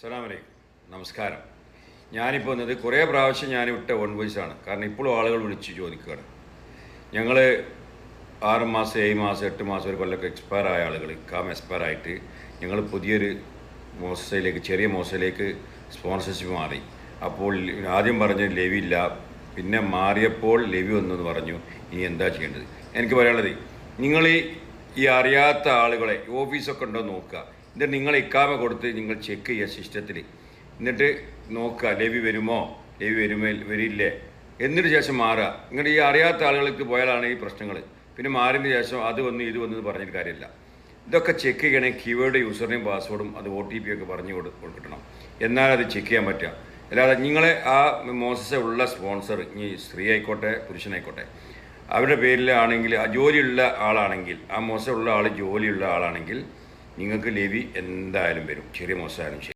അസ്സലാമു അലൈക്കും. നമസ്കാരം. ഞാനിപ്പോൾ വന്നത് കുറേ പ്രാവശ്യം ഞാൻ വിട്ട ഓൺ വോയിസാണ്. കാരണം ഇപ്പോഴും ആളുകൾ വിളിച്ച് ചോദിക്കുകയാണ്. ഞങ്ങൾ 6 മാസം 7 മാസം 8 മാസം ഒരു കൊല്ലമൊക്കെ എക്സ്പയർ ആയ ആളുകൾ എക്സ്പയർ ആയിട്ട് ഞങ്ങൾ പുതിയൊരു ചെറിയ മോസയിലേക്ക് സ്പോൺസർഷിപ്പ് മാറി. അപ്പോൾ ആദ്യം പറഞ്ഞ് ലെവി ഇല്ല, പിന്നെ മാറിയപ്പോൾ ലെവി വന്നെന്ന് പറഞ്ഞു. ഇനി എന്താ ചെയ്യേണ്ടത്? എനിക്ക് പറയാനുള്ളത്, നിങ്ങൾ ഈ അറിയാത്ത ആളുകളെ ഓഫീസൊക്കെ ഉണ്ടോ നോക്കുക. എന്നിട്ട് നിങ്ങൾ ഇക്കാമ കൊടുത്ത് നിങ്ങൾ ചെക്ക് ചെയ്യുക സിസ്റ്റത്തിൽ. എന്നിട്ട് നോക്കുക ലെവി വരുമോ, വരില്ലേ, എന്നിട്ട് ശേഷം മാറുക. ഇങ്ങനെ ഈ അറിയാത്ത ആളുകൾക്ക് പോയാലാണ് ഈ പ്രശ്നങ്ങൾ. പിന്നെ മാറിയതിന് ശേഷം അത് വന്നു ഇത് വന്നു പറഞ്ഞിട്ട് കാര്യമില്ല. ഇതൊക്കെ ചെക്ക് ചെയ്യണേ കീവേഡ് യൂസറിനെയും പാസ്വേഡും അത് OTP ഒക്കെ പറഞ്ഞു കൊടുക്കണം. എന്നാലത് ചെക്ക് ചെയ്യാൻ പറ്റുക. അല്ലാതെ നിങ്ങളെ ആ ഉള്ള സ്പോൺസർ, ഇനി സ്ത്രീ ആയിക്കോട്ടെ പുരുഷനായിക്കോട്ടെ, അവരുടെ പേരിലാണെങ്കിൽ ആ ജോലിയുള്ള ആളാണെങ്കിൽ, ആ ഉള്ള ആൾ ജോലിയുള്ള ആളാണെങ്കിൽ നിങ്ങൾക്ക് ലെവി എന്തായാലും വരും, ചെറിയ മോശമായാലും ശരി.